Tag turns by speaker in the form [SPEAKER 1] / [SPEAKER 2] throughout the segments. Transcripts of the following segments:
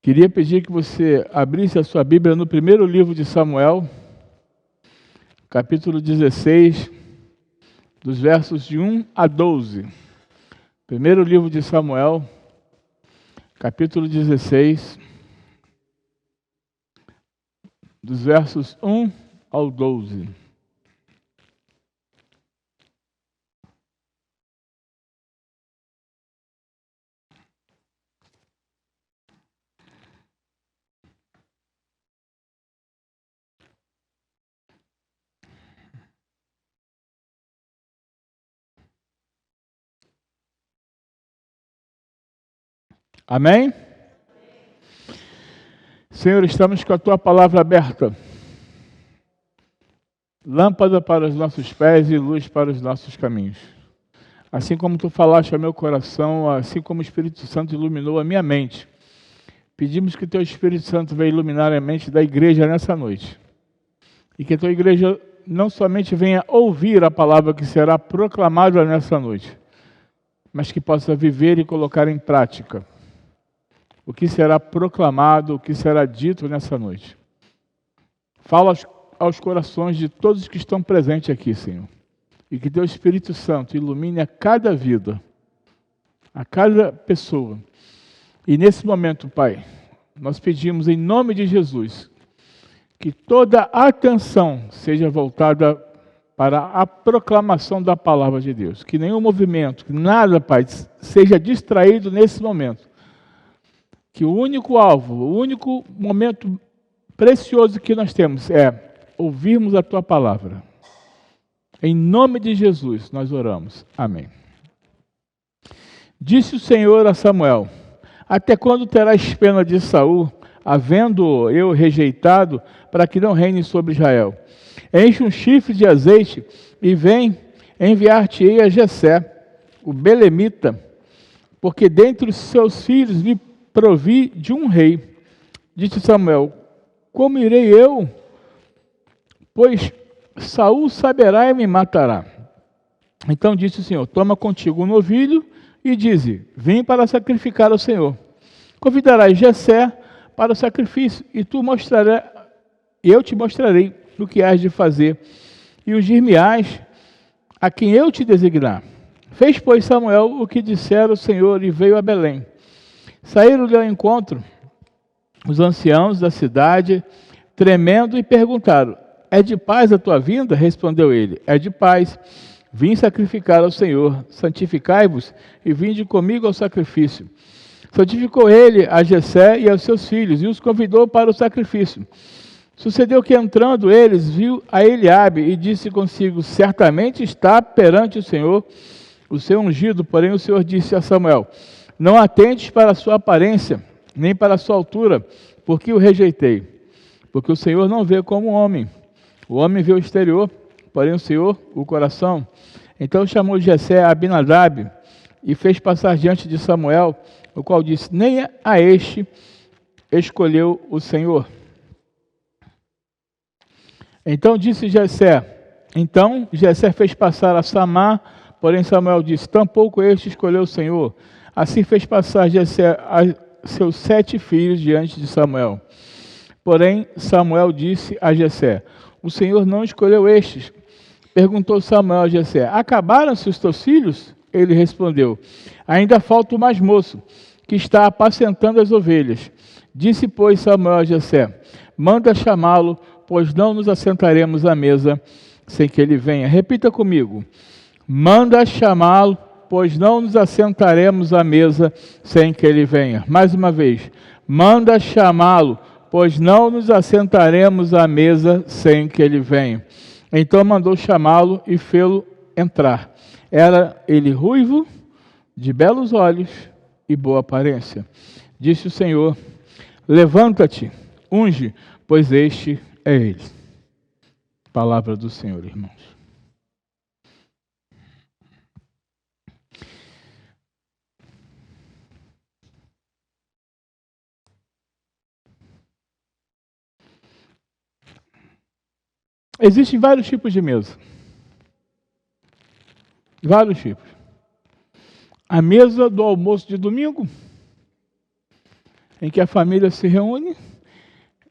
[SPEAKER 1] Queria pedir que você abrisse a sua Bíblia no primeiro livro de Samuel, capítulo 16, dos versos de 1 a 12. Primeiro livro de Samuel, capítulo 16, dos versos 1 ao 12. Amém? Senhor, estamos com a Tua palavra aberta. Lâmpada para os nossos pés e luz para os nossos caminhos. Assim como Tu falaste ao meu coração, assim como o Espírito Santo iluminou a minha mente, pedimos que Teu Espírito Santo venha iluminar a mente da igreja nessa noite. E que a Tua igreja não somente venha ouvir a palavra que será proclamada nessa noite, mas que possa viver e colocar em prática o que será proclamado, o que será dito nessa noite. Fala aos corações de todos que estão presentes aqui, Senhor. E que Teu Espírito Santo ilumine a cada vida, a cada pessoa. E nesse momento, Pai, nós pedimos em nome de Jesus, que toda a atenção seja voltada para a proclamação da palavra de Deus. Que nenhum movimento, que nada, Pai, seja distraído nesse momento. Que o único alvo, o único momento precioso que nós temos é ouvirmos a Tua palavra. Em nome de Jesus nós oramos. Amém. Disse o Senhor a Samuel: até quando terás pena de Saul, havendo eu rejeitado, para que não reine sobre Israel? Enche um chifre de azeite e vem enviar-te-ei a Jessé, o belemita, porque dentre os seus filhos me provi de um rei. Disse Samuel: como irei eu? Pois Saul saberá e me matará. Então disse o Senhor: toma contigo um novilho e dize: vem para sacrificar ao Senhor. Convidarás Jessé para o sacrifício, e eu te mostrarei o que hás de fazer, e ungir-me-ás a quem eu te designar. Fez, pois, Samuel o que dissera o Senhor, e veio a Belém. Saíram-lhe ao encontro os anciãos da cidade, tremendo, e perguntaram: é de paz a tua vinda? Respondeu ele: é de paz. Vim sacrificar ao Senhor. Santificai-vos e vinde comigo ao sacrifício. Santificou ele a Jessé e aos seus filhos, e os convidou para o sacrifício. Sucedeu que, entrando eles, viu a Eliabe e disse consigo: certamente está perante o Senhor o seu ungido. Porém o Senhor disse a Samuel: não atentes para a sua aparência, nem para a sua altura, porque o rejeitei. Porque o Senhor não vê como homem. O homem vê o exterior, porém o Senhor o coração. Então chamou Jessé a Abinadab e fez passar diante de Samuel, o qual disse: nem a este escolheu o Senhor. Então Jessé fez passar a Samá, porém Samuel disse: tampouco este escolheu o Senhor. Assim fez passar Jessé a seus 7 filhos diante de Samuel. Porém Samuel disse a Jessé: o Senhor não escolheu estes. Perguntou Samuel a Jessé: acabaram-se os teus filhos? Ele respondeu: ainda falta o mais moço, que está apacentando as ovelhas. Disse, pois, Samuel a Jessé: manda chamá-lo, pois não nos assentaremos à mesa sem que ele venha. Repita comigo: manda chamá-lo, pois não nos assentaremos à mesa sem que ele venha. Mais uma vez: manda chamá-lo, pois não nos assentaremos à mesa sem que ele venha. Então mandou chamá-lo e fê-lo entrar. Era ele ruivo, de belos olhos e boa aparência. Disse o Senhor: levanta-te, unge, pois este é ele. Palavra do Senhor, irmãos. Existem vários tipos de mesa. Vários tipos. A mesa do almoço de domingo, em que a família se reúne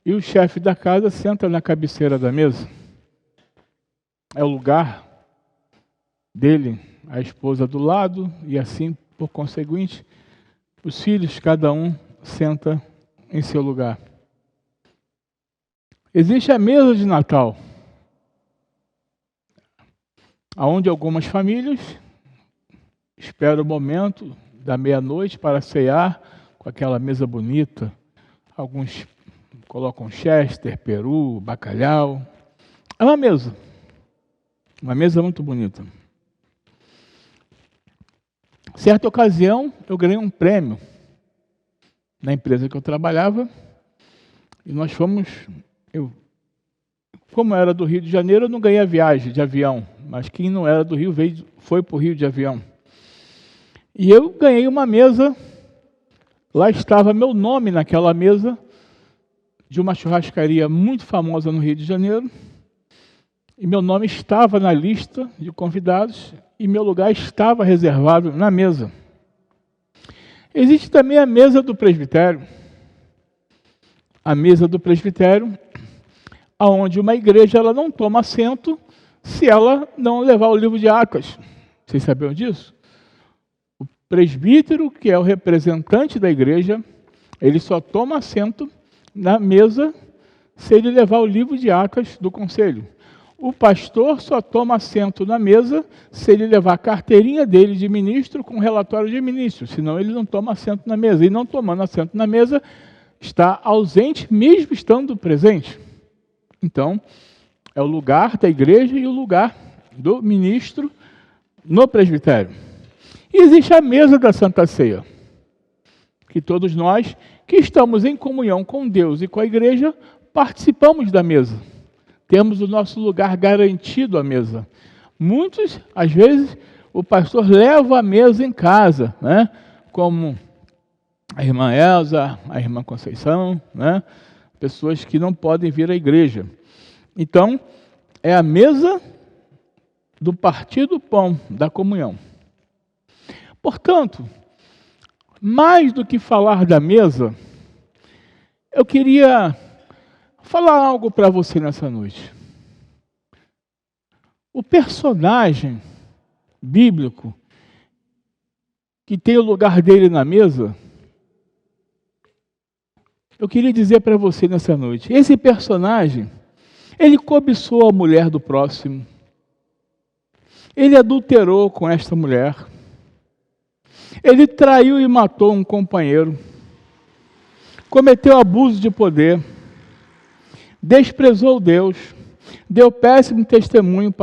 [SPEAKER 1] e o chefe da casa senta na cabeceira da mesa. É o lugar dele, a esposa do lado, e assim, por conseguinte, os filhos, cada um senta em seu lugar. Existe a mesa de Natal, onde algumas famílias esperam o momento da meia-noite para cear com aquela mesa bonita. Alguns colocam chester, peru, bacalhau. É uma mesa muito bonita. Certa ocasião, eu ganhei um prêmio na empresa que eu trabalhava, e nós fomos, como eu era do Rio de Janeiro, eu não ganhei a viagem de avião, mas quem não era do Rio foi para o Rio de avião. E eu ganhei uma mesa, lá estava meu nome naquela mesa, de uma churrascaria muito famosa no Rio de Janeiro, e meu nome estava na lista de convidados, e meu lugar estava reservado na mesa. Existe também a mesa do presbitério. A mesa do presbitério, onde uma igreja ela não toma assento se ela não levar o livro de Atos. Vocês sabiam disso? O presbítero, que é o representante da igreja, ele só toma assento na mesa se ele levar o livro de Atos do conselho. O pastor só toma assento na mesa se ele levar a carteirinha dele de ministro com relatório de ministro, senão ele não toma assento na mesa. E não tomando assento na mesa, está ausente mesmo estando presente. Então, é o lugar da igreja e o lugar do ministro no presbitério. E existe a mesa da Santa Ceia, que todos nós que estamos em comunhão com Deus e com a igreja, participamos da mesa. Temos o nosso lugar garantido à mesa. Muitos, às vezes, o pastor leva a mesa em casa, né? Como a irmã Elza, a irmã Conceição, né? Pessoas que não podem vir à igreja. Então, é a mesa do partir do pão, da comunhão. Portanto, mais do que falar da mesa, eu queria falar algo para você nessa noite. O personagem bíblico que tem o lugar dele na mesa, eu queria dizer para você nessa noite, esse personagem, ele cobiçou a mulher do próximo, ele adulterou com esta mulher, ele traiu e matou um companheiro, cometeu abuso de poder, desprezou Deus, deu péssimo testemunho,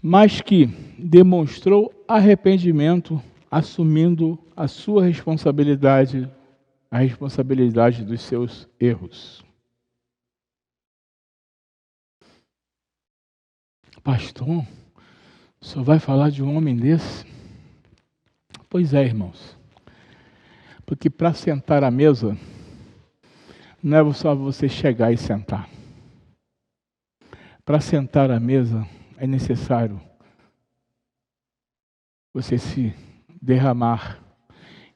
[SPEAKER 1] mas que demonstrou arrependimento, assumindo a sua responsabilidade, a responsabilidade dos seus erros. Pastor, o senhor vai falar de um homem desse? Pois é, irmãos. Porque para sentar à mesa, não é só você chegar e sentar. Para sentar à mesa, é necessário você se derramar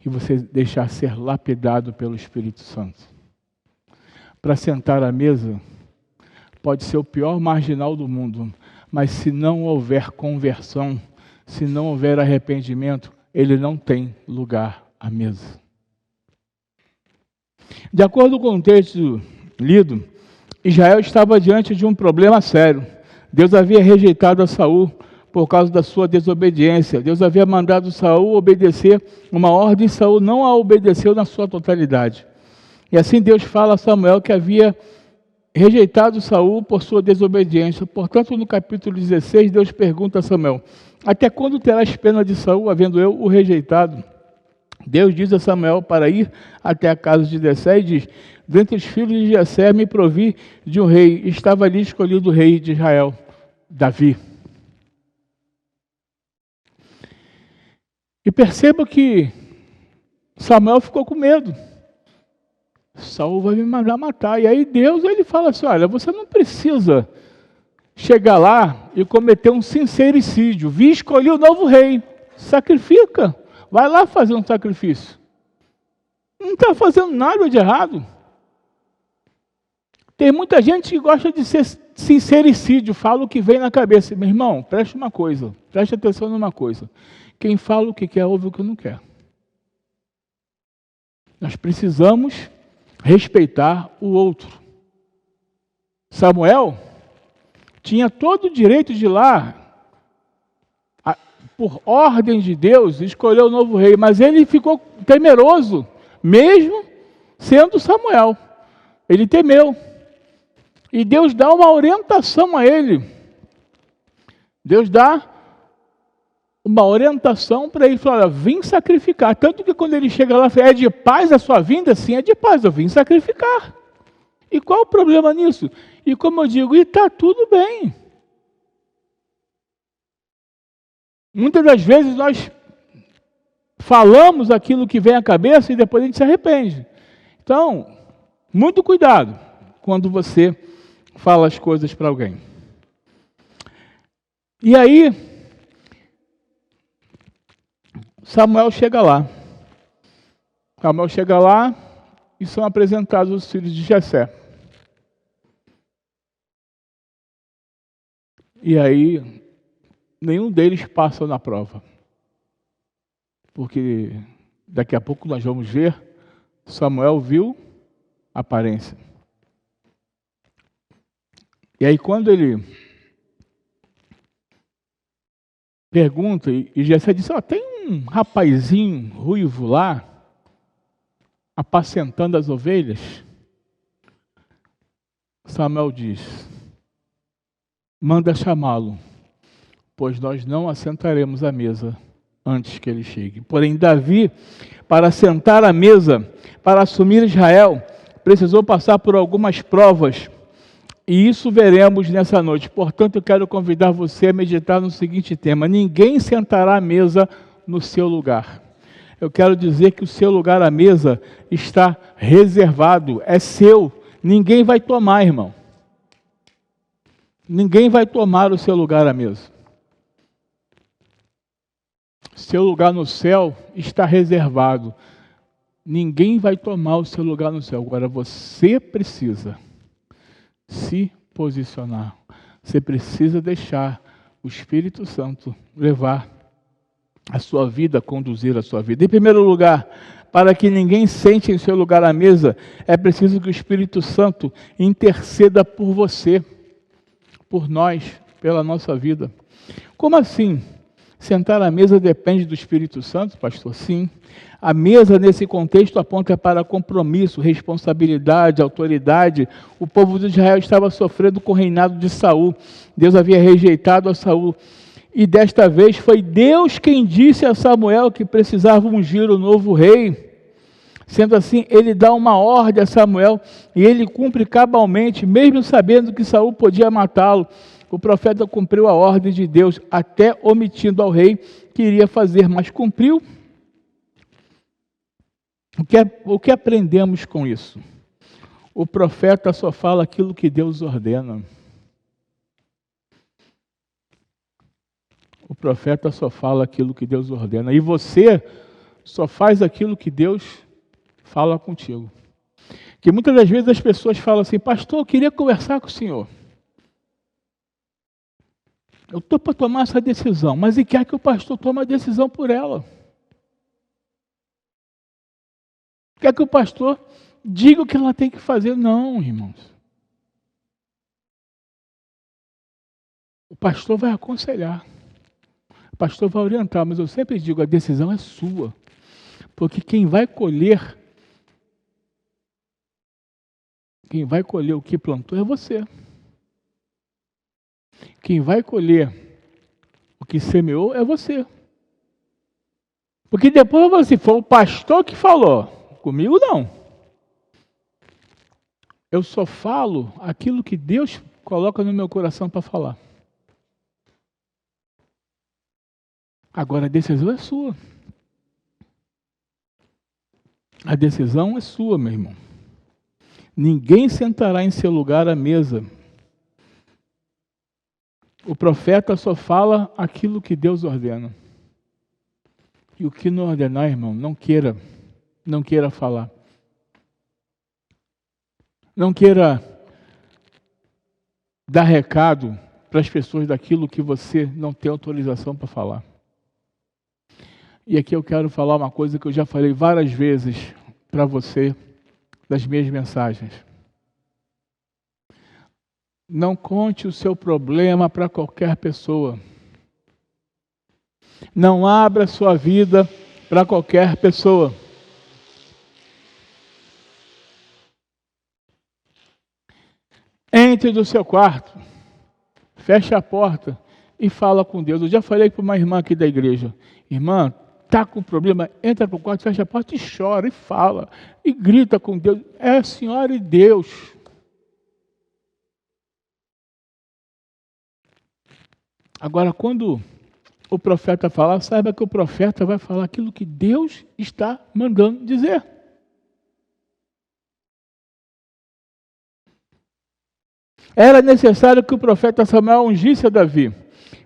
[SPEAKER 1] e você deixar ser lapidado pelo Espírito Santo. Para sentar à mesa, pode ser o pior marginal do mundo, mas se não houver conversão, se não houver arrependimento, ele não tem lugar à mesa. De acordo com o texto lido, Israel estava diante de um problema sério. Deus havia rejeitado a Saul por causa da sua desobediência. Deus havia mandado Saul obedecer uma ordem, e Saul não a obedeceu na sua totalidade. E assim Deus fala a Samuel que havia rejeitado Saul por sua desobediência. Portanto, no capítulo 16, Deus pergunta a Samuel: até quando terás pena de Saul, havendo eu o rejeitado? Deus diz a Samuel para ir até a casa de Jessé e diz: dentre os filhos de Jessé me provi de um rei. Estava ali escolhido o rei de Israel, Davi. E perceba que Samuel ficou com medo. Saul vai me mandar matar. E aí Deus ele fala assim: olha, você não precisa chegar lá e cometer um sincericídio. Vi escolher o novo rei. Sacrifica. vai lá fazer um sacrifício. Não está fazendo nada de errado. Tem muita gente que gosta de ser sincericídio, fala o que vem na cabeça. Meu irmão, preste atenção numa coisa. Quem fala o que quer, ouve o que não quer. Nós precisamos respeitar o outro. Samuel tinha todo o direito de ir lá, por ordem de Deus, escolher o novo rei, mas ele ficou temeroso, mesmo sendo Samuel. Ele temeu. E Deus dá uma orientação a ele. Deus dá uma orientação para ele, falar, vim sacrificar. Tanto que quando ele chega lá, fala, é de paz a sua vinda? Sim, é de paz, eu vim sacrificar. E qual o problema nisso? E como eu digo, está tudo bem. Muitas das vezes nós falamos aquilo que vem à cabeça e depois a gente se arrepende. Então, muito cuidado quando você fala as coisas para alguém. E aí, Samuel chega lá. Samuel chega lá e são apresentados os filhos de Jessé. E aí, nenhum deles passa na prova. Porque daqui a pouco nós vamos ver, Samuel viu a aparência. E aí quando ele pergunta, e Jessé disse, tem um rapazinho ruivo lá, apacentando as ovelhas. Samuel diz, manda chamá-lo, pois nós não assentaremos à mesa antes que ele chegue. Porém, Davi, para sentar à mesa, para assumir Israel, precisou passar por algumas provas, e isso veremos nessa noite. Portanto, eu quero convidar você a meditar no seguinte tema: ninguém sentará à mesa no seu lugar. Eu quero dizer que o seu lugar à mesa está reservado, é seu, ninguém vai tomar, irmão. Ninguém vai tomar o seu lugar à mesa. Seu lugar no céu está reservado. Ninguém vai tomar o seu lugar no céu. Agora você precisa se posicionar. Você precisa deixar o Espírito Santo levar a sua vida, conduzir a sua vida. Em primeiro lugar, para que ninguém sente em seu lugar à mesa, é preciso que o Espírito Santo interceda por você, por nós, pela nossa vida. Como assim? Sentar à mesa depende do Espírito Santo, pastor? Sim. A mesa, nesse contexto, aponta para compromisso, responsabilidade, autoridade. O povo de Israel estava sofrendo com o reinado de Saul. Deus havia rejeitado a Saul. E desta vez foi Deus quem disse a Samuel que precisava ungir o novo rei. Sendo assim, ele dá uma ordem a Samuel e ele cumpre cabalmente, mesmo sabendo que Saul podia matá-lo. O profeta cumpriu a ordem de Deus, até omitindo ao rei que iria fazer, mas cumpriu. O que aprendemos com isso? O profeta só fala aquilo que Deus ordena. O profeta só fala aquilo que Deus ordena. E você só faz aquilo que Deus fala contigo. Que muitas das vezes as pessoas falam assim, pastor, eu queria conversar com o senhor. Eu estou para tomar essa decisão, mas e quer que o pastor tome a decisão por ela. Quer que o pastor diga o que ela tem que fazer. Não, irmãos. O pastor vai aconselhar. O pastor vai orientar, mas eu sempre digo, a decisão é sua. Porque quem vai colher o que plantou é você. Quem vai colher o que semeou é você. Porque depois você foi o pastor que falou. Comigo não. Eu só falo aquilo que Deus coloca no meu coração para falar. Agora a decisão é sua. A decisão é sua, meu irmão. Ninguém sentará em seu lugar à mesa. O profeta só fala aquilo que Deus ordena. E o que não ordenar, irmão, não queira falar. Não queira dar recado para as pessoas daquilo que você não tem autorização para falar. E aqui eu quero falar uma coisa que eu já falei várias vezes para você, das minhas mensagens. Não conte o seu problema para qualquer pessoa. Não abra sua vida para qualquer pessoa. Entre do seu quarto, feche a porta e fala com Deus. Eu já falei para uma irmã aqui da igreja: irmã, está com problema, entra para o quarto, fecha a porta e chora, e fala, e grita com Deus. É a senhora e Deus. Agora, quando o profeta falar, saiba que o profeta vai falar aquilo que Deus está mandando dizer. Era necessário que o profeta Samuel ungisse a Davi,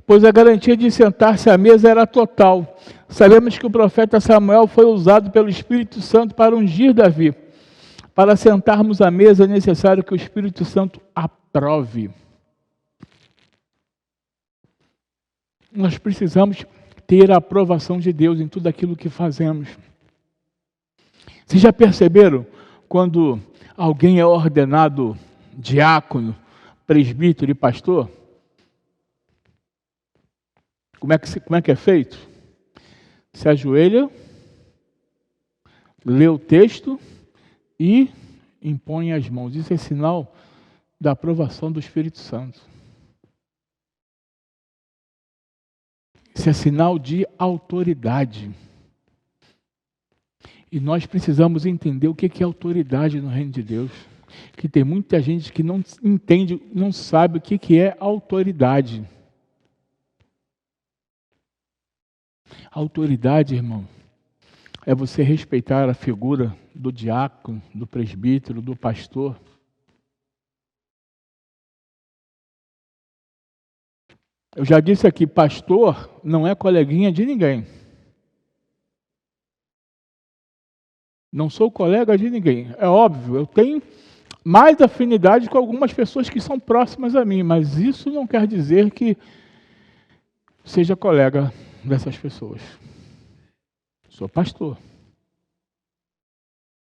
[SPEAKER 1] pois a garantia de sentar-se à mesa era total. Sabemos que o profeta Samuel foi usado pelo Espírito Santo para ungir Davi. Para sentarmos à mesa é necessário que o Espírito Santo aprove. Nós precisamos ter a aprovação de Deus em tudo aquilo que fazemos. Vocês já perceberam quando alguém é ordenado diácono, presbítero e pastor? Como é que é feito? Se ajoelha, lê o texto e impõe as mãos. Isso é sinal da aprovação do Espírito Santo. Isso é sinal de autoridade. E nós precisamos entender o que é autoridade no reino de Deus. Que tem muita gente que não entende, não sabe o que é autoridade. Autoridade, irmão, é você respeitar a figura do diácono, do presbítero, do pastor. Eu já disse aqui, pastor não é coleguinha de ninguém. Não sou colega de ninguém. É óbvio, eu tenho mais afinidade com algumas pessoas que são próximas a mim, mas isso não quer dizer que seja colega dessas pessoas. Sou pastor.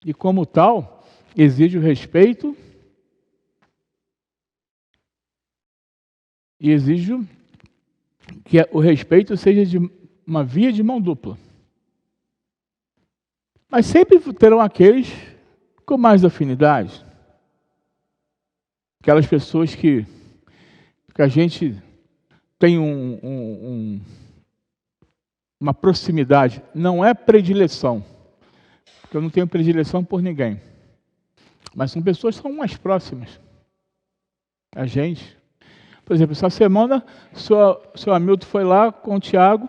[SPEAKER 1] E como tal, exige o respeito e exijo que o respeito seja de uma via de mão dupla. Mas sempre terão aqueles com mais afinidade. Aquelas pessoas que a gente tem uma proximidade. Não é predileção, porque eu não tenho predileção por ninguém. Mas são pessoas que são mais próximas a gente. Por exemplo, essa semana, o seu Hamilton foi lá com o Tiago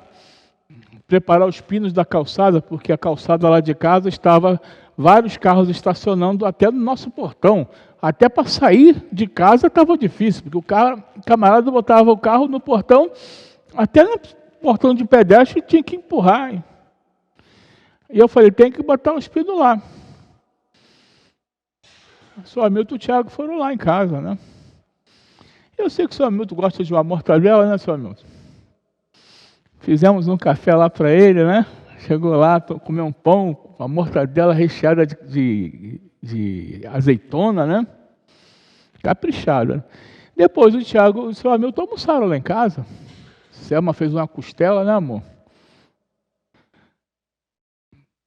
[SPEAKER 1] preparar os pinos da calçada, porque a calçada lá de casa estava vários carros estacionando até no nosso portão. Até para sair de casa estava difícil, porque o camarada botava o carro no portão, até no portão de pedestre tinha que empurrar. E eu falei, tem que botar os pinos lá. O seu Hamilton e o Tiago foram lá em casa, né? Eu sei que o seu Hamilton gosta de uma mortadela, né, seu Hamilton? Fizemos um café lá para ele, né? Chegou lá, comeu um pão com a mortadela recheada de azeitona, né? Caprichada. Depois o Tiago e o seu Hamilton almoçaram lá em casa. Selma fez uma costela, né, amor?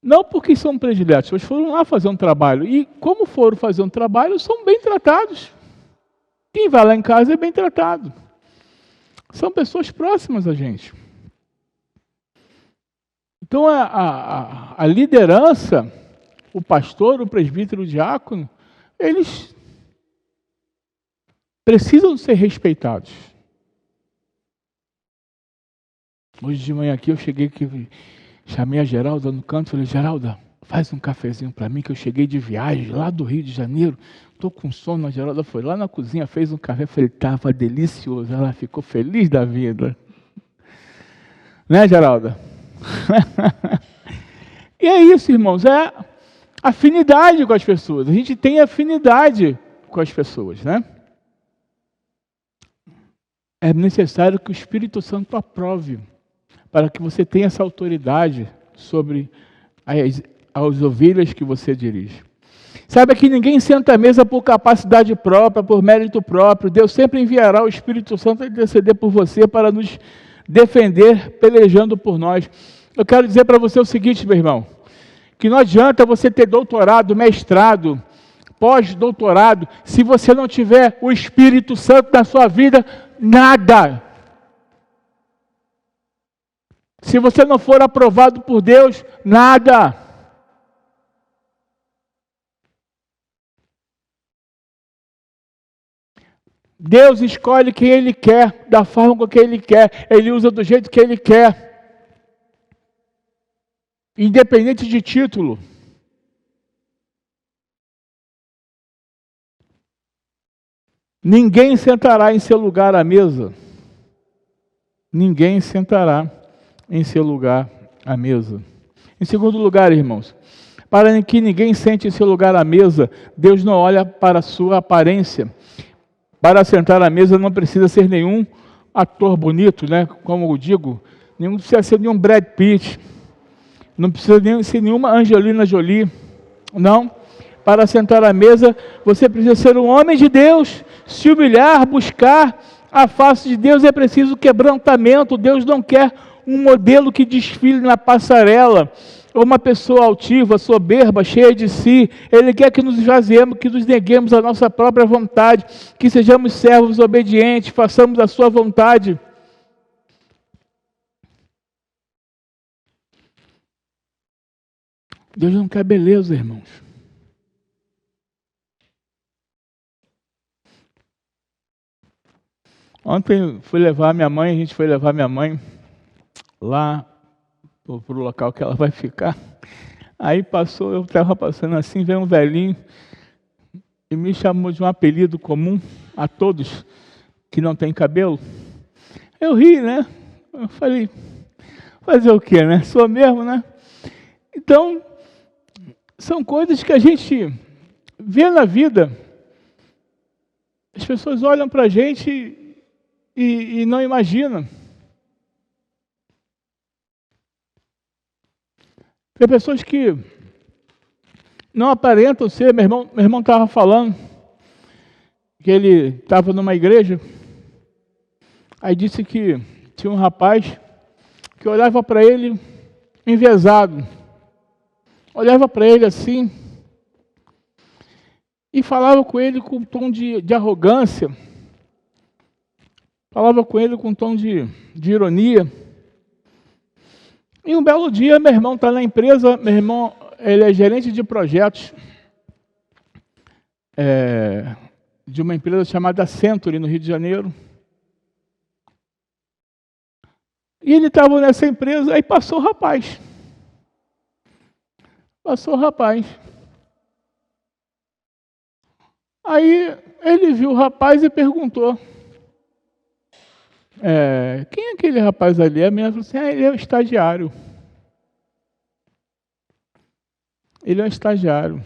[SPEAKER 1] Não porque são prediletos, eles foram lá fazer um trabalho. E como foram fazer um trabalho, são bem tratados. Quem vai lá em casa é bem tratado. São pessoas próximas a gente. Então, a liderança, o pastor, o presbítero, o diácono, eles precisam ser respeitados. Hoje de manhã aqui eu cheguei aqui, chamei a Geralda no canto e falei, Geralda, faz um cafezinho para mim, que eu cheguei de viagem lá do Rio de Janeiro, estou com sono. A Geralda foi lá na cozinha, fez um café, falei, estava delicioso. Ela ficou feliz da vida. Né, Geralda? E é isso, irmãos, é afinidade com as pessoas. A gente tem afinidade com as pessoas, né? É necessário que o Espírito Santo aprove, para que você tenha essa autoridade sobre as ovelhas que você dirige. Saiba que ninguém senta à mesa por capacidade própria, por mérito próprio. Deus sempre enviará o Espírito Santo a interceder por você para nos defender, pelejando por nós. Eu quero dizer para você o seguinte, meu irmão, que não adianta você ter doutorado, mestrado, pós-doutorado, se você não tiver o Espírito Santo na sua vida, nada. Se você não for aprovado por Deus, nada. Deus escolhe quem Ele quer, da forma com que Ele quer. Ele usa do jeito que Ele quer. Independente de título. Ninguém sentará em seu lugar à mesa. Ninguém sentará em seu lugar à mesa. Em segundo lugar, irmãos, para que ninguém sente em seu lugar à mesa, Deus não olha para a sua aparência. Para sentar à mesa não precisa ser nenhum ator bonito, né? Como eu digo, não precisa ser nenhum Brad Pitt, não precisa ser nenhuma Angelina Jolie, não. Para sentar à mesa, você precisa ser um homem de Deus, se humilhar, buscar a face de Deus, é preciso quebrantamento. Deus não quer um modelo que desfile na passarela, ou uma pessoa altiva, soberba, cheia de si. Ele quer que nos esvaziemos, que nos neguemos a nossa própria vontade, que sejamos servos obedientes, façamos a sua vontade. Deus não quer beleza, irmãos. Ontem a gente foi levar minha mãe lá para o local que ela vai ficar. Aí eu estava passando assim, veio um velhinho e me chamou de um apelido comum a todos que não tem cabelo. Eu ri, né? Eu falei, fazer o quê, né? Sou mesmo, né? Então, são coisas que a gente vê na vida. As pessoas olham para a gente e não imaginam. Tem pessoas que não aparentam ser. Meu irmão estava falando que ele estava numa igreja, aí disse que tinha um rapaz que olhava para ele enviesado, olhava para ele assim e falava com ele com um tom de arrogância, falava com ele com um tom de ironia. E um belo dia, meu irmão está na empresa, meu irmão, ele é gerente de projetos de uma empresa chamada Century, no Rio de Janeiro. E ele estava nessa empresa, aí passou o rapaz. Aí ele viu o rapaz e perguntou, quem é aquele rapaz ali? A menina falou assim, ele é o estagiário. Ele é um estagiário.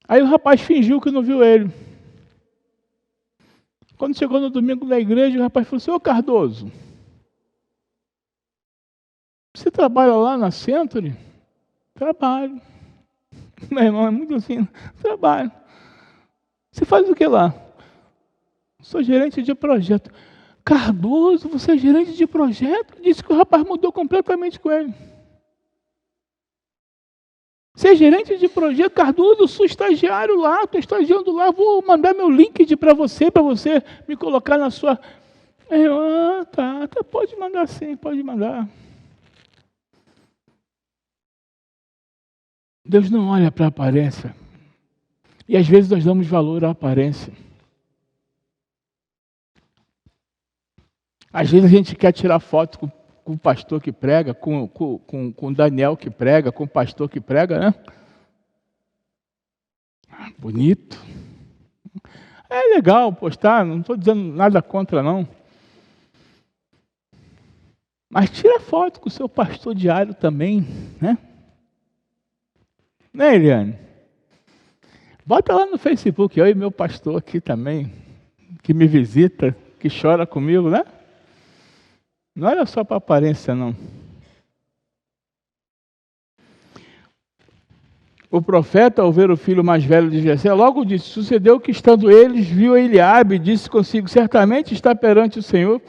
[SPEAKER 1] Aí o rapaz fingiu que não viu ele. Quando chegou no domingo na igreja, o rapaz falou assim, ô Cardoso, você trabalha lá na Century? Trabalho. Meu irmão é muito assim, trabalho. Você faz o que lá? Sou gerente de projeto. Cardoso, você é gerente de projeto? Disse que o rapaz mudou completamente com ele. Você é gerente de projeto, Cardoso, sou estagiário lá, estou estagiando lá, vou mandar meu LinkedIn para você me colocar na sua... Tá, pode mandar sim, pode mandar. Deus não olha para a aparência. E às vezes nós damos valor à aparência. Às vezes a gente quer tirar foto com o pastor que prega, com o Daniel que prega, com o pastor que prega, né? Bonito. É legal postar, não estou dizendo nada contra, não. Mas tira foto com o seu pastor diário também, né? Né, Eliane? Bota lá no Facebook, eu e meu pastor aqui também, que me visita, que chora comigo, né? Não era só para aparência, não. O profeta, ao ver o filho mais velho de Jessé, logo disse: sucedeu que, estando eles, viu Eliabe e disse consigo: certamente está perante o seu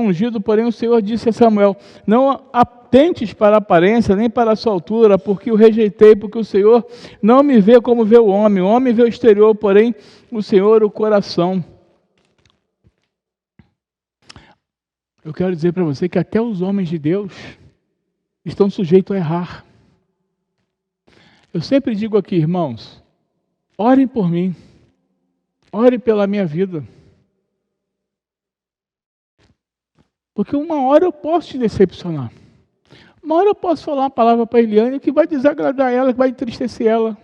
[SPEAKER 1] ungido. Porém o Senhor disse a Samuel: não atentes para a aparência, nem para a sua altura, porque o rejeitei, porque o Senhor não me vê como vê o homem vê o exterior, porém o Senhor o coração. Eu quero dizer para você que até os homens de Deus estão sujeitos a errar. Eu sempre digo aqui, irmãos, orem por mim, orem pela minha vida. Porque uma hora eu posso te decepcionar. Uma hora eu posso falar uma palavra para a Eliane que vai desagradar ela, que vai entristecer ela.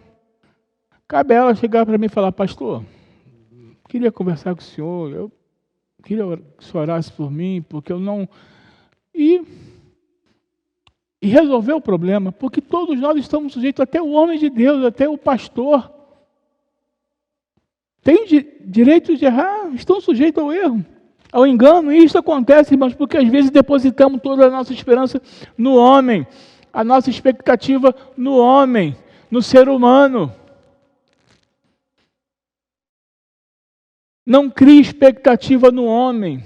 [SPEAKER 1] Cabe a ela chegar para mim e falar: pastor, queria conversar com o senhor, eu queria que o senhor orasse por mim, porque eu não... E resolver o problema, porque todos nós estamos sujeitos, até o homem de Deus, até o pastor, tem direito de errar, estão sujeitos ao erro, ao engano. E isso acontece, irmãos, porque às vezes depositamos toda a nossa esperança no homem, a nossa expectativa no homem, no ser humano. Não crie expectativa no homem.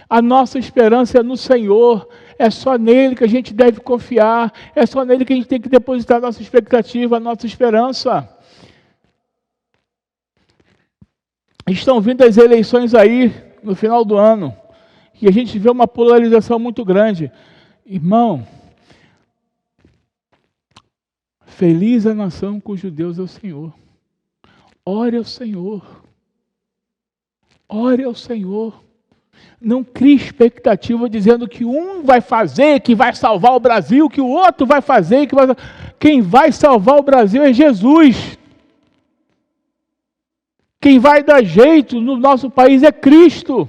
[SPEAKER 1] A nossa esperança é no Senhor. É só nele que a gente deve confiar. É só nele que a gente tem que depositar a nossa expectativa, a nossa esperança. Estão vindo as eleições aí no final do ano. E a gente vê uma polarização muito grande. Irmão, feliz a nação cujo Deus é o Senhor. Ore ao Senhor. Ore ao Senhor. Não crie expectativa dizendo que um vai fazer, que vai salvar o Brasil, que o outro vai fazer, que vai... Quem vai salvar o Brasil é Jesus. Quem vai dar jeito no nosso país é Cristo.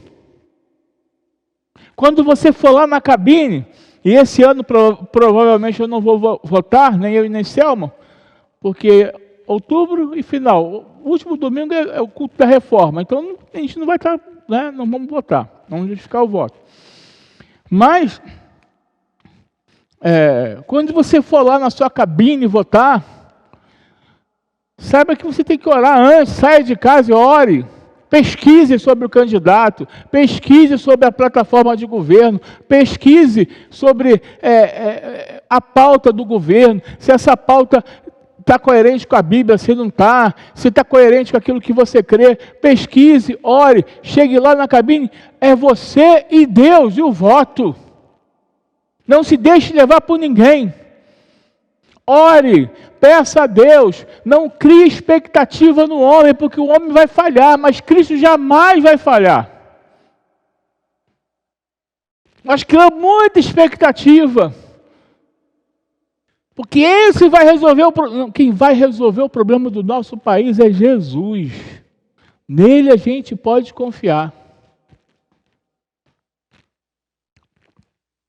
[SPEAKER 1] Quando você for lá na cabine, e esse ano provavelmente eu não vou votar, nem eu e nem Selma, porque outubro e final, o último domingo é o culto da reforma, então a gente não vai estar, né, não vamos votar, vamos justificar o voto. Mas, quando você for lá na sua cabine votar, saiba que você tem que orar antes, saia de casa e ore. Pesquise sobre o candidato, pesquise sobre a plataforma de governo, pesquise sobre a pauta do governo, se essa pauta está coerente com a Bíblia, se não está, se está coerente com aquilo que você crê. Pesquise, ore, chegue lá na cabine, é você e Deus e o voto. Não se deixe levar por ninguém. Ore, peça a Deus, não crie expectativa no homem, porque o homem vai falhar, mas Cristo jamais vai falhar. Nós criamos muita expectativa, porque esse vai resolver o problema. Quem vai resolver o problema do nosso país é Jesus. Nele a gente pode confiar.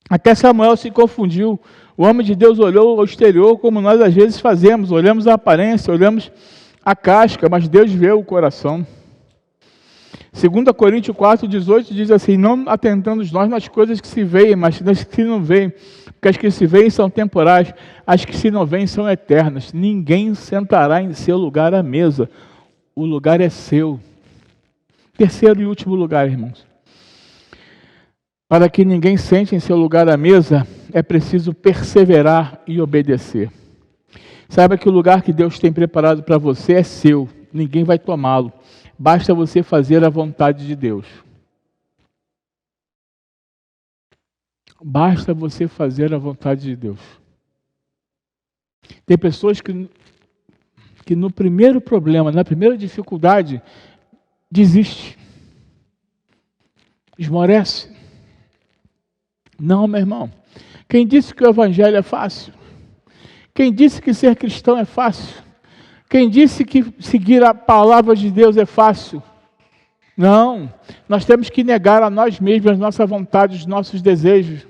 [SPEAKER 1] Até Samuel se confundiu. O homem de Deus olhou ao exterior como nós às vezes fazemos. Olhamos a aparência, olhamos a casca, mas Deus vê o coração. 2 Coríntios 4:18 diz assim: não atentando nós nas coisas que se veem, mas nas que não veem. Porque as que se veem são temporais, as que se não veem são eternas. Ninguém sentará em seu lugar à mesa. O lugar é seu. Terceiro e último lugar, irmãos. Para que ninguém sente em seu lugar à mesa, é preciso perseverar e obedecer. Saiba que o lugar que Deus tem preparado para você é seu. Ninguém vai tomá-lo. Basta você fazer a vontade de Deus. Basta você fazer a vontade de Deus. Tem pessoas que no primeiro problema, na primeira dificuldade, desiste. Esmorece. Não, meu irmão. Quem disse que o evangelho é fácil? Quem disse que ser cristão é fácil? Quem disse que seguir a palavra de Deus é fácil? Não. Nós temos que negar a nós mesmos, a nossa vontade, os nossos desejos.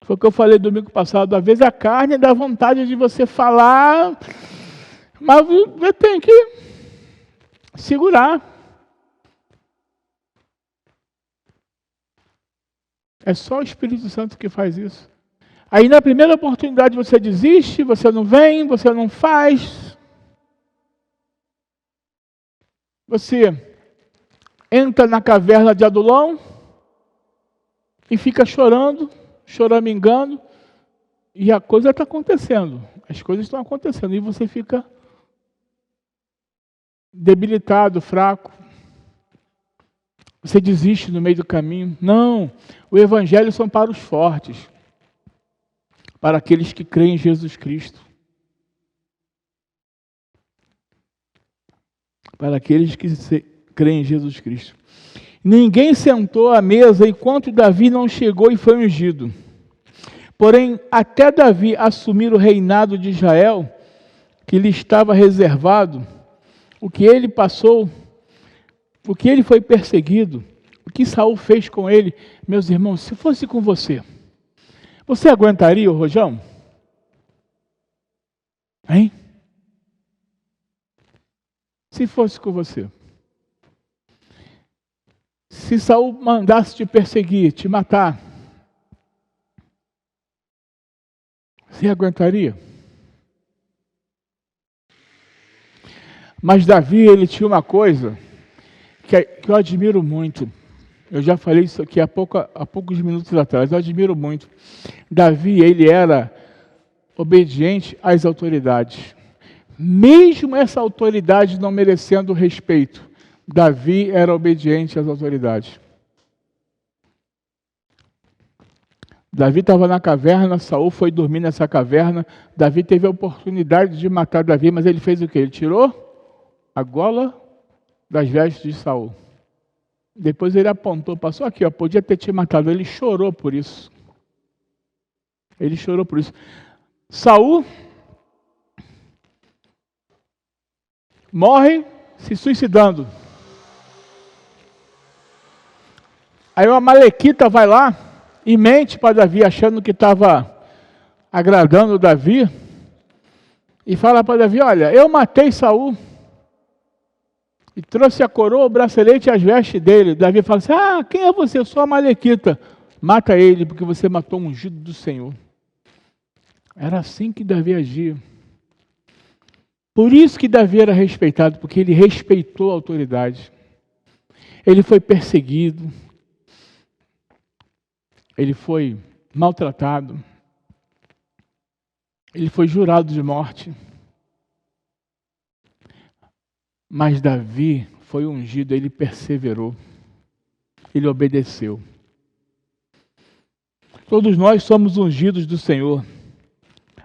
[SPEAKER 1] Foi o que eu falei domingo passado. Às vezes a carne dá vontade de você falar, mas você tem que segurar. É só o Espírito Santo que faz isso. Aí na primeira oportunidade você desiste, você não vem, você não faz. Você entra na caverna de Adulão e fica chorando, choramingando, e a coisa está acontecendo. As coisas estão acontecendo e você fica debilitado, fraco. Você desiste no meio do caminho. Não, o Evangelho são para os fortes, para aqueles que creem em Jesus Cristo. Para aqueles que creem em Jesus Cristo. Ninguém sentou à mesa enquanto Davi não chegou e foi ungido. Porém, até Davi assumir o reinado de Israel, que lhe estava reservado, o que ele passou, o que ele foi perseguido, o que Saul fez com ele, meus irmãos, se fosse com você, você aguentaria o rojão? Hein? Se fosse com você. Se Saul mandasse te perseguir, te matar, você aguentaria? Mas Davi, ele tinha uma coisa que eu admiro muito. Eu já falei isso aqui há poucos minutos atrás. Eu admiro muito. Davi, ele era obediente às autoridades. Mesmo essa autoridade não merecendo respeito, Davi era obediente às autoridades. Davi estava na caverna, Saul foi dormir nessa caverna. Davi teve a oportunidade de matar Davi, mas ele fez o quê? Ele tirou a gola das vestes de Saul. Depois ele apontou, passou aqui, ó, podia ter te matado. Ele chorou por isso. Ele chorou por isso. Saul morre se suicidando. Aí o amalequita vai lá e mente para Davi, achando que estava agradando Davi, e fala para Davi, olha, eu matei Saul, e trouxe a coroa, o bracelete e as vestes dele. Davi fala assim, quem é você? Eu sou amalequita. Mata ele, porque você matou um ungido do Senhor. Era assim que Davi agia. Por isso que Davi era respeitado, porque ele respeitou a autoridade. Ele foi perseguido. Ele foi maltratado. Ele foi jurado de morte. Mas Davi foi ungido, ele perseverou. Ele obedeceu. Todos nós somos ungidos do Senhor.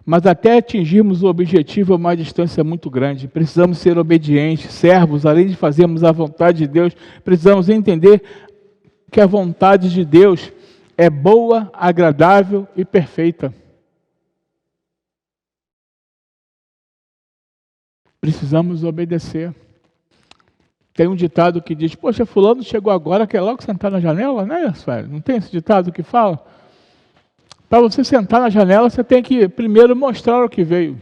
[SPEAKER 1] Mas até atingirmos o objetivo é uma distância muito grande. Precisamos ser obedientes, servos, além de fazermos a vontade de Deus, precisamos entender que a vontade de Deus é boa, agradável e perfeita. Precisamos obedecer. Tem um ditado que diz, poxa, fulano chegou agora, quer logo sentar na janela, né, Rafael? Não tem esse ditado que fala? Para você sentar na janela, você tem que primeiro mostrar o que veio.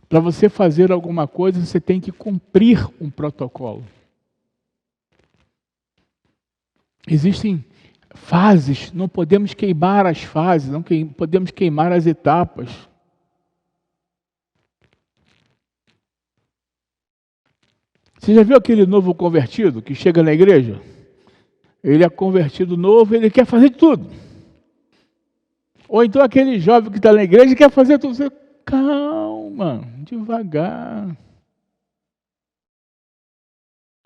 [SPEAKER 1] Para você fazer alguma coisa, você tem que cumprir um protocolo. Existem fases, não podemos queimar as fases, não podemos queimar as etapas. Você já viu aquele novo convertido que chega na igreja? Ele é convertido novo, ele quer fazer tudo. Ou então aquele jovem que está na igreja quer fazer tudo. Você, calma, devagar.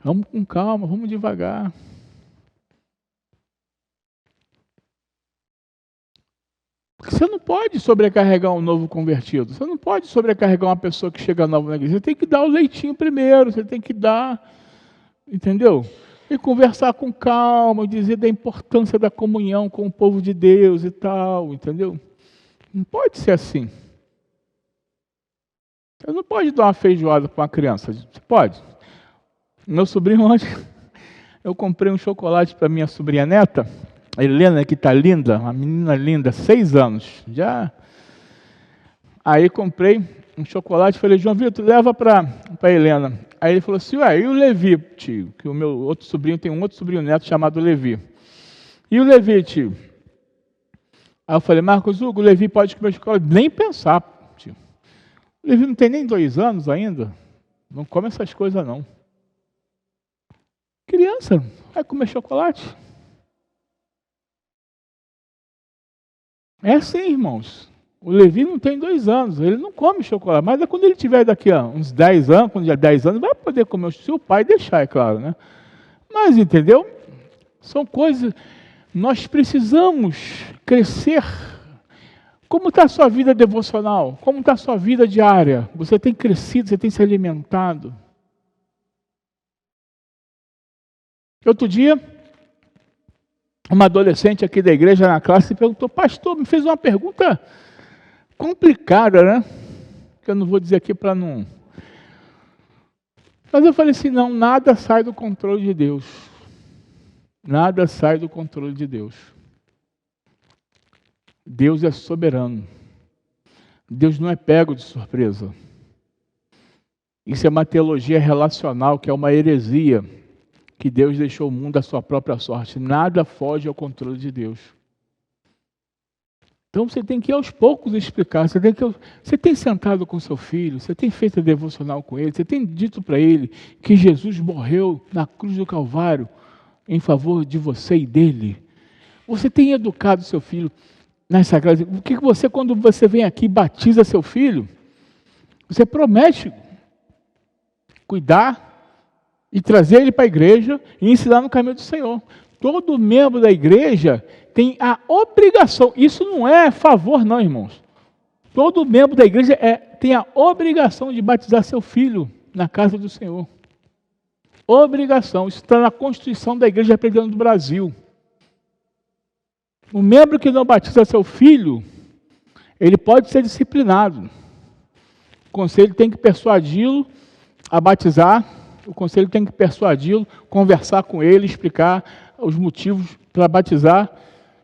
[SPEAKER 1] Vamos com calma, vamos devagar. Porque você não pode sobrecarregar um novo convertido. Você não pode sobrecarregar uma pessoa que chega nova na igreja. Você tem que dar o leitinho primeiro, você tem que dar, entendeu? E conversar com calma, dizer da importância da comunhão com o povo de Deus e tal, entendeu? Não pode ser assim. Você não pode dar uma feijoada para uma criança. Você pode? Meu sobrinho ontem, eu comprei um chocolate para minha sobrinha neta. A Helena, que está linda, uma menina linda, 6 anos. Já. Aí comprei um chocolate e falei, João Vitor, leva para a Helena. Aí ele falou assim, ué, e o Levi, tio? Que o meu outro sobrinho, tem um outro sobrinho neto chamado Levi. E o Levi, tio? Aí eu falei, Marcos Hugo, o Levi pode comer chocolate? Nem pensar, tio. O Levi não tem nem 2 anos ainda. Não come essas coisas, não. Criança, vai comer chocolate? É assim, irmãos. O Levi não tem 2 anos, ele não come chocolate, mas quando ele tiver daqui a uns 10 anos, quando já 10 anos, vai poder comer, se o pai deixar, é claro, né? Mas, entendeu? São coisas, nós precisamos crescer. Como está a sua vida devocional? Como está a sua vida diária? Você tem crescido, você tem se alimentado? Outro dia, uma adolescente aqui da igreja na classe perguntou, pastor, me fez uma pergunta complicada, né? Que eu não vou dizer aqui para não... Mas eu falei assim, não, nada sai do controle de Deus. Nada sai do controle de Deus. Deus é soberano. Deus não é pego de surpresa. Isso é uma teologia relacional, que é uma heresia, que Deus deixou o mundo à sua própria sorte. Nada foge ao controle de Deus. Então você tem que ir aos poucos explicar. Você tem sentado com seu filho, você tem feito a devocional com ele, você tem dito para ele que Jesus morreu na cruz do Calvário em favor de você e dele. Você tem educado seu filho nas sagradas. O que você, quando você vem aqui e batiza seu filho, você promete cuidar e trazer ele para a igreja e ensinar no caminho do Senhor. Todo membro da igreja tem a obrigação, isso não é favor não, irmãos. Todo membro da igreja tem a obrigação de batizar seu filho na casa do Senhor. Obrigação, isso está na Constituição da Igreja Presbiteriana do Brasil. O membro que não batiza seu filho, ele pode ser disciplinado. O conselho tem que persuadi-lo a batizar, o conselho tem que persuadi-lo, conversar com ele, explicar os motivos para batizar.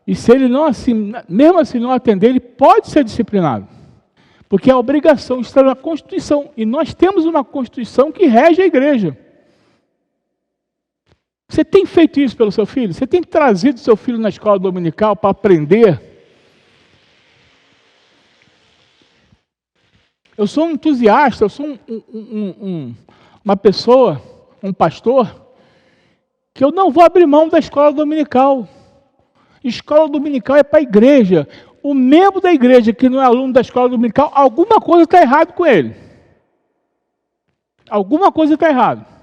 [SPEAKER 1] E se ele não assim, mesmo assim não atender, ele pode ser disciplinado. Porque a obrigação está na Constituição. E nós temos uma Constituição que rege a igreja. Você tem feito isso pelo seu filho? Você tem trazido seu filho na escola dominical para aprender? Eu sou um entusiasta, eu sou uma pessoa, um pastor, que eu não vou abrir mão da escola dominical. Escola dominical é para a igreja. O membro da igreja que não é aluno da escola dominical, alguma coisa está errado com ele. Alguma coisa está errada.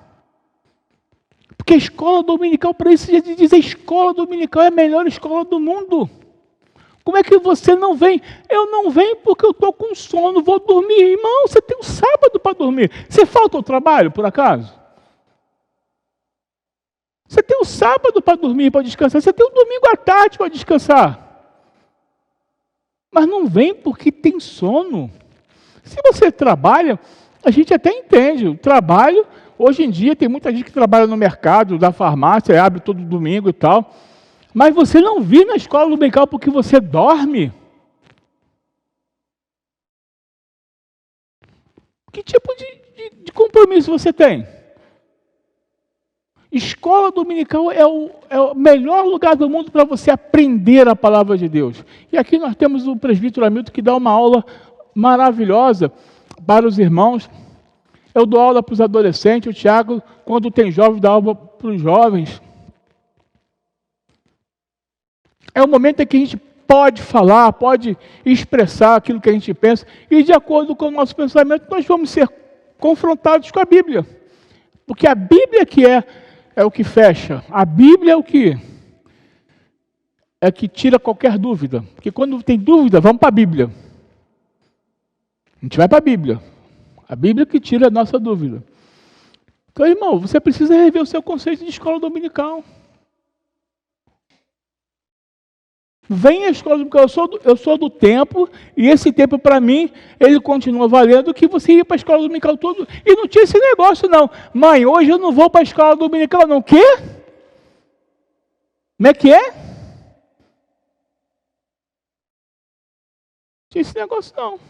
[SPEAKER 1] Porque a escola dominical, para isso, já diz, a escola dominical é a melhor escola do mundo. Como é que você não vem? Eu não venho porque eu estou com sono, vou dormir. Irmão, você tem um sábado para dormir. Você falta ao trabalho, por acaso? Você tem um sábado para dormir, para descansar. Você tem um domingo à tarde para descansar. Mas não vem porque tem sono. Se você trabalha, a gente até entende. O trabalho, hoje em dia, tem muita gente que trabalha no mercado, da farmácia, abre todo domingo e tal. Mas você não vive na escola dominical porque você dorme? Que tipo de compromisso você tem? Escola dominical é o melhor lugar do mundo para você aprender a palavra de Deus. E aqui nós temos o presbítero Hamilton que dá uma aula maravilhosa para os irmãos. Eu dou aula para os adolescentes, o Tiago, quando tem jovem, dá aula para os jovens. É o momento em que a gente pode falar, pode expressar aquilo que a gente pensa, e de acordo com o nosso pensamento, nós vamos ser confrontados com a Bíblia. Porque a Bíblia que é o que fecha. A Bíblia é o que tira qualquer dúvida. Porque quando tem dúvida, vamos para a Bíblia. A gente vai para a Bíblia. A Bíblia que tira a nossa dúvida. Então, irmão, você precisa rever o seu conceito de escola dominical. Vem à escola dominical. Eu sou do tempo, e esse tempo para mim, ele continua valendo que você ia para a escola dominical todo. E não tinha esse negócio não. Mãe, hoje eu não vou para a escola dominical não. O quê? Como é que é? Tinha esse negócio não.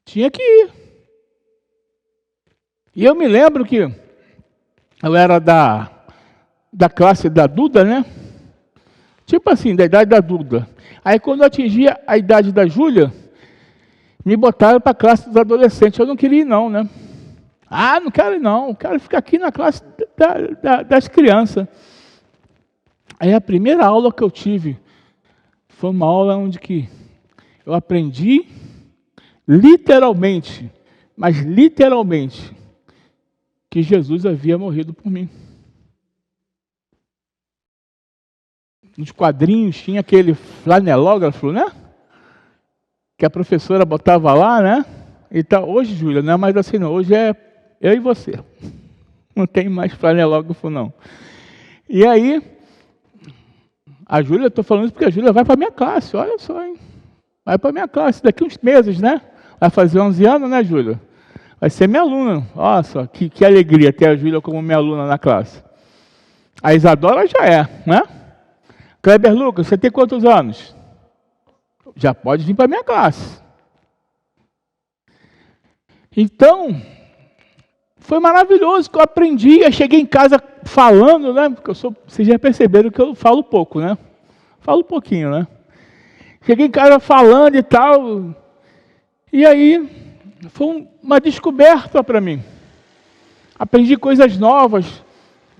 [SPEAKER 1] Tinha que ir. E eu me lembro que eu era da classe da Duda, né? Tipo assim, da idade da Duda. Aí quando eu atingia a idade da Júlia, me botaram para a classe dos adolescentes. Eu não queria ir não, né? Ah, não quero ir não, quero ficar aqui na classe das crianças. Aí a primeira aula que eu tive foi uma aula onde que eu aprendi literalmente, mas literalmente, que Jesus havia morrido por mim. Nos quadrinhos tinha aquele flanelógrafo, né? Que a professora botava lá, né? Então, hoje, Júlia, não é mais assim não. Hoje é eu e você. Não tem mais flanelógrafo, não. E aí, a Júlia, eu estou falando isso porque a Júlia vai para a minha classe, olha só, hein? Vai para a minha classe, daqui uns meses, né? Vai fazer 11 anos, né, Júlia? Vai ser minha aluna. Olha só, que alegria ter a Júlia como minha aluna na classe. A Isadora já é, né? Kleber Lucas, você tem quantos anos? Já pode vir para a minha classe. Então, foi maravilhoso que eu aprendi. Eu cheguei em casa falando, né? Porque vocês já perceberam que eu falo pouco, né? Falo pouquinho, né? Cheguei em casa falando e tal. E aí, foi uma descoberta para mim. Aprendi coisas novas.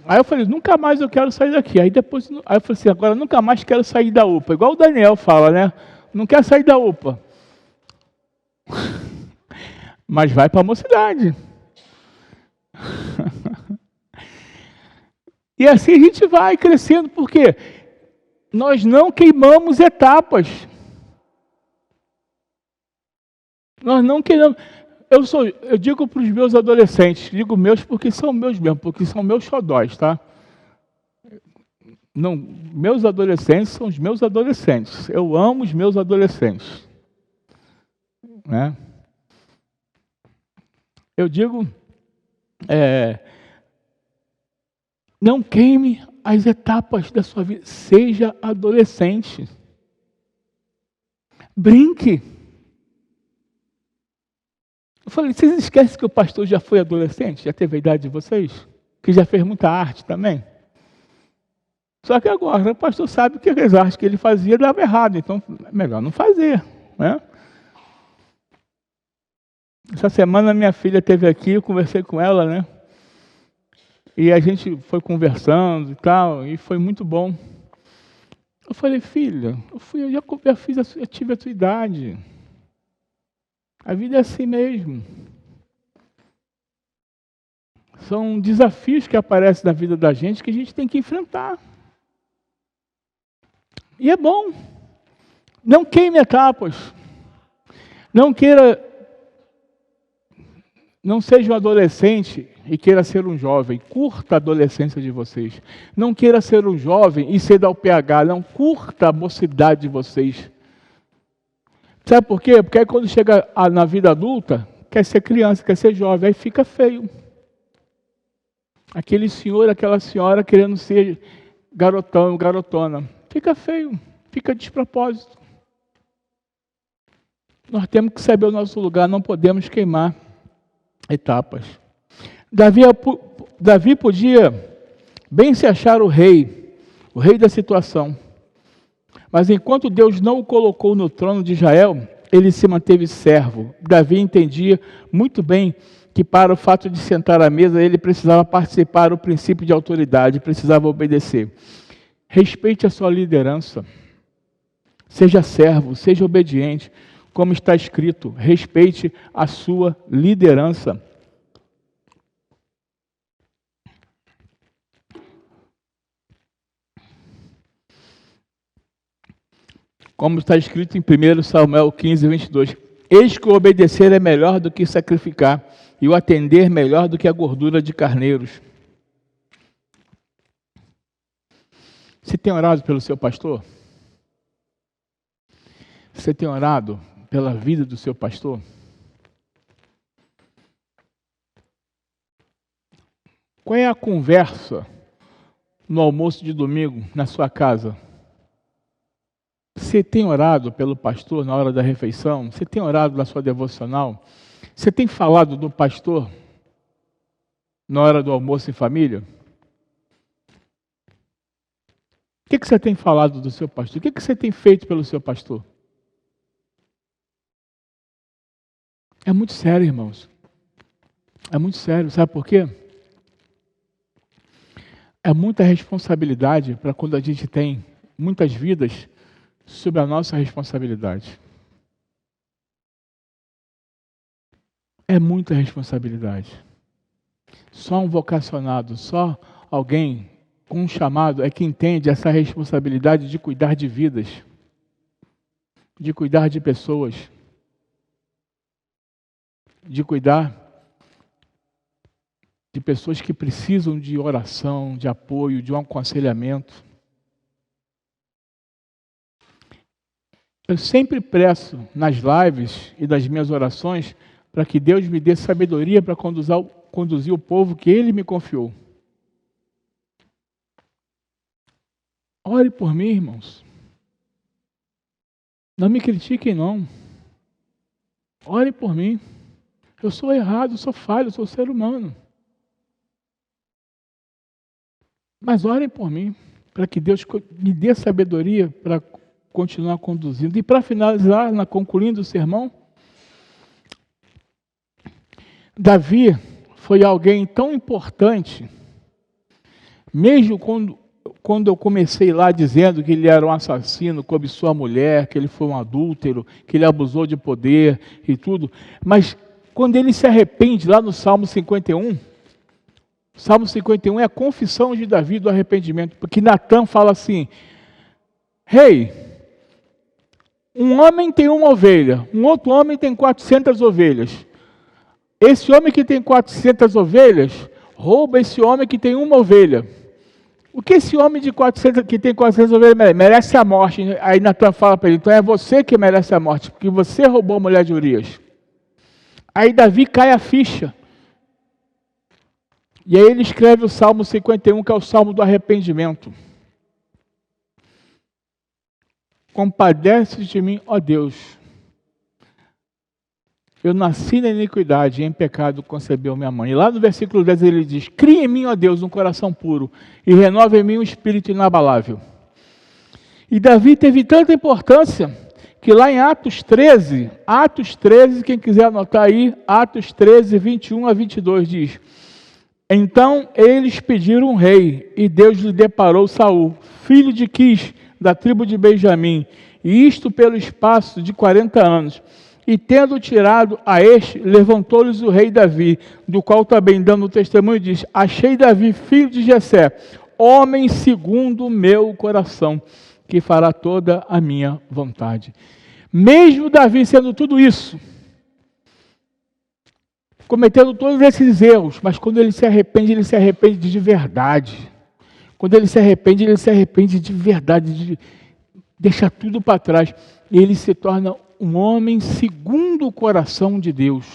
[SPEAKER 1] Aí eu falei, nunca mais eu quero sair daqui. Aí eu falei assim, agora nunca mais quero sair da UPA. Igual o Daniel fala, né? Não quer sair da UPA. Mas vai para a mocidade. E assim a gente vai crescendo, porque nós não queimamos etapas. Nós não queremos. Eu digo para os meus adolescentes, digo meus porque são meus mesmo, porque são meus xodóis, tá? Não, meus adolescentes são os meus adolescentes. Eu amo os meus adolescentes. Né? Eu digo, não queime as etapas da sua vida. Seja adolescente. Brinque. Eu falei, vocês esquecem que o pastor já foi adolescente? Já teve a idade de vocês? Que já fez muita arte também? Só que agora o pastor sabe que as artes que ele fazia dava errado, então é melhor não fazer, né? Essa semana minha filha esteve aqui, eu conversei com ela, né? E a gente foi conversando e tal, e foi muito bom. Eu falei, filha, eu tive a tua idade. A vida é assim mesmo. São desafios que aparecem na vida da gente que a gente tem que enfrentar. E é bom. Não queime etapas. Não seja um adolescente e queira ser um jovem. Curta a adolescência de vocês. Não queira ser um jovem e ceda ao PH. Não, curta a mocidade de vocês. Sabe por quê? Porque aí quando chega na vida adulta, quer ser criança, quer ser jovem, aí fica feio. Aquele senhor, aquela senhora querendo ser garotão, garotona. Fica feio, fica despropósito. Nós temos que saber o nosso lugar, não podemos queimar etapas. Davi podia bem se achar o rei da situação. Mas enquanto Deus não o colocou no trono de Israel, ele se manteve servo. Davi entendia muito bem que para o fato de sentar à mesa, ele precisava participar do princípio de autoridade, precisava obedecer. Respeite a sua liderança. Seja servo, seja obediente. Como está escrito, respeite a sua liderança. Como está escrito em 1 Samuel 15, 22. Eis que o obedecer é melhor do que sacrificar, e o atender melhor do que a gordura de carneiros. Você tem orado pelo seu pastor? Você tem orado pela vida do seu pastor? Qual é a conversa no almoço de domingo na sua casa? Você tem orado pelo pastor na hora da refeição? Você tem orado na sua devocional? Você tem falado do pastor na hora do almoço em família? O que você tem falado do seu pastor? O que você tem feito pelo seu pastor? É muito sério, irmãos. É muito sério. Sabe por quê? É muita responsabilidade para quando a gente tem muitas vidas sob a nossa responsabilidade. É muita responsabilidade. Só um vocacionado, só alguém com um chamado é que entende essa responsabilidade de cuidar de vidas, de cuidar de pessoas, de cuidar de pessoas que precisam de oração, de apoio, de um aconselhamento. Eu sempre peço nas lives e nas minhas orações para que Deus me dê sabedoria para conduzir o povo que Ele me confiou. Ore por mim, irmãos. Não me critiquem, não. Ore por mim. Eu sou errado, eu sou falho, eu sou ser humano. Mas orem por mim, para que Deus me dê sabedoria para continuar conduzindo. E para finalizar, concluindo o sermão, Davi foi alguém tão importante, mesmo quando eu comecei lá dizendo que ele era um assassino, cobiçou a mulher, que ele foi um adúltero, que ele abusou de poder e tudo, mas quando ele se arrepende lá no Salmo 51, Salmo 51 é a confissão de Davi do arrependimento, porque Natã fala assim: Rei, um homem tem uma ovelha, um outro homem tem 400 ovelhas. Esse homem que tem 400 ovelhas, rouba esse homem que tem uma ovelha. O que esse homem que tem 400 ovelhas merece a morte? Aí Natã fala para ele: então é você que merece a morte, porque você roubou a mulher de Urias. Aí Davi cai a ficha. E aí ele escreve o Salmo 51, que é o Salmo do arrependimento. Compadece de mim, ó Deus. Eu nasci na iniquidade, e em pecado concebeu minha mãe. E lá no versículo 10 ele diz: cria em mim, ó Deus, um coração puro, e renova em mim um espírito inabalável. E Davi teve tanta importância, que lá em Atos 13, quem quiser anotar aí, Atos 13, 21 a 22 diz: então eles pediram um rei, e Deus lhe deparou Saul, filho de Quis, da tribo de Benjamim, e isto pelo espaço de 40 anos. E tendo tirado a este, levantou-lhes o rei Davi, do qual também dando testemunho diz: achei Davi, filho de Jessé, homem segundo o meu coração, que fará toda a minha vontade. Mesmo Davi sendo tudo isso, cometendo todos esses erros, mas quando ele se arrepende de verdade. Quando ele se arrepende de verdade, de deixar tudo para trás. E ele se torna um homem segundo o coração de Deus.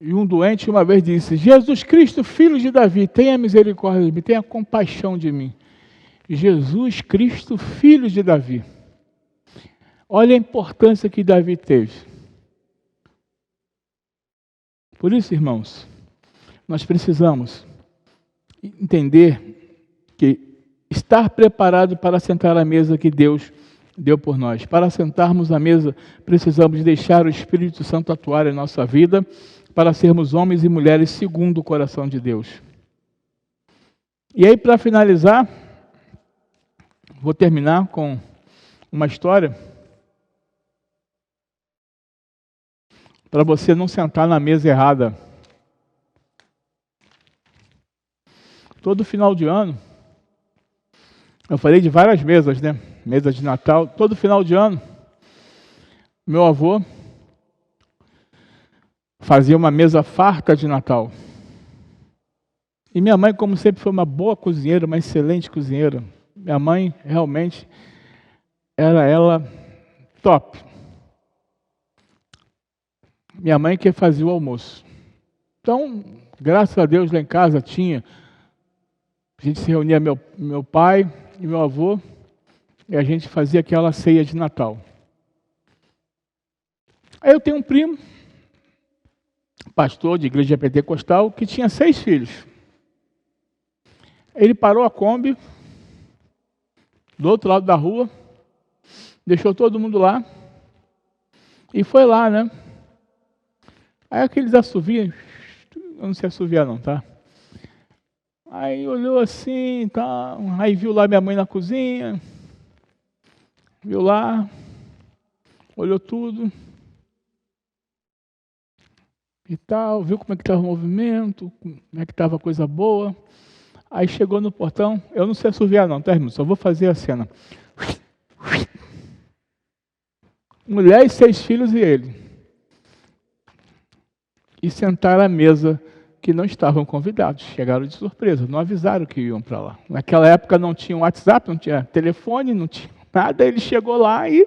[SPEAKER 1] E um doente uma vez disse: Jesus Cristo, filho de Davi, tenha misericórdia de mim, tenha compaixão de mim. Jesus Cristo, filho de Davi. Olha a importância que Davi teve. Por isso, irmãos, nós precisamos entender que estar preparado para sentar à mesa que Deus deu por nós. Para sentarmos à mesa, precisamos deixar o Espírito Santo atuar em nossa vida, para sermos homens e mulheres segundo o coração de Deus. E aí, para finalizar, vou terminar com uma história para você não sentar na mesa errada. Todo final de ano, eu falei de várias mesas, né? Mesa de Natal. Todo final de ano, meu avô fazia uma mesa farta de Natal. E minha mãe, como sempre, foi uma boa cozinheira, uma excelente cozinheira. Minha mãe, realmente, era ela top. Minha mãe que fazia o almoço. Então, graças a Deus, lá em casa tinha. A gente se reunia, meu pai e meu avô, e a gente fazia aquela ceia de Natal. Aí eu tenho um primo, pastor de igreja pentecostal, que tinha 6 filhos. Ele parou a Kombi, do outro lado da rua, deixou todo mundo lá, e foi lá, né? Aí aqueles assoviam, eu não sei assoviar não, tá? Aí olhou assim, tá, aí viu lá minha mãe na cozinha, viu lá, olhou tudo, e tal, viu como é que estava o movimento, como é que estava a coisa boa. Aí chegou no portão, eu não sei assoviar não, tá, irmão? Só vou fazer a cena. Mulher e 6 filhos e ele. E sentaram à mesa que não estavam convidados. Chegaram de surpresa, não avisaram que iam para lá. Naquela época não tinha WhatsApp, não tinha telefone, não tinha nada. Ele chegou lá e...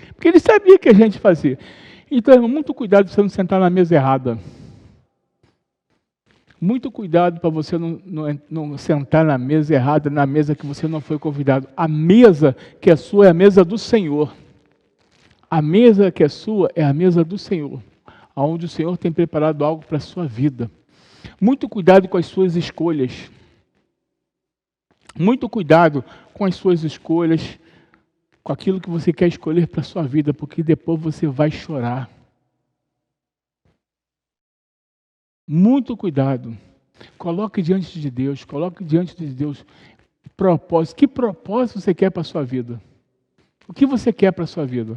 [SPEAKER 1] porque ele sabia que a gente fazia. Então, irmão, muito cuidado para você não sentar na mesa errada. Muito cuidado para você não sentar na mesa errada, na mesa que você não foi convidado. A mesa que é sua é a mesa do Senhor. A mesa que é sua é a mesa do Senhor, onde o Senhor tem preparado algo para a sua vida. Muito cuidado com as suas escolhas. Muito cuidado com as suas escolhas, com aquilo que você quer escolher para a sua vida, porque depois você vai chorar. Muito cuidado. Coloque diante de Deus, propósito. Que propósito você quer para a sua vida? O que você quer para a sua vida?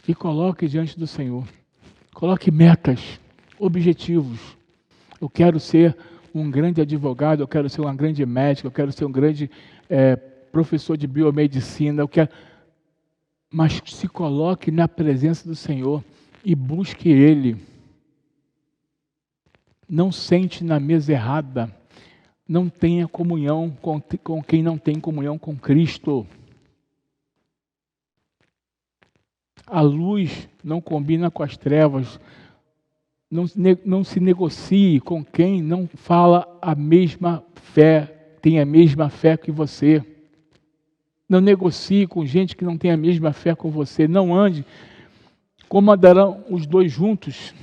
[SPEAKER 1] E coloque diante do Senhor. Coloque metas, objetivos. Eu quero ser um grande advogado, eu quero ser uma grande médica, eu quero ser um grande professor de biomedicina, mas se coloque na presença do Senhor e busque Ele. Não sente na mesa errada. Não tenha comunhão com quem não tem comunhão com Cristo. A luz não combina com as trevas. Não se negocie com quem não fala a mesma fé, tem a mesma fé que você. Não negocie com gente que não tem a mesma fé com você. Não ande. Como andarão os dois juntos,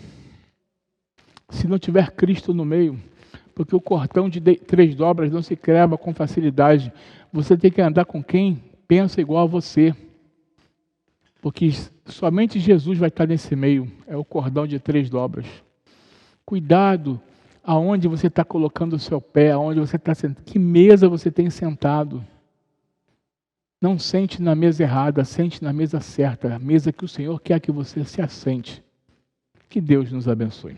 [SPEAKER 1] se não tiver Cristo no meio? Porque o cordão de 3 dobras não se quebra com facilidade. Você tem que andar com quem pensa igual a você. Porque somente Jesus vai estar nesse meio. É o cordão de 3 dobras. Cuidado aonde você está colocando o seu pé, aonde você está sentado. Que mesa você tem sentado? Não sente na mesa errada, sente na mesa certa. A mesa que o Senhor quer que você se assente. Que Deus nos abençoe.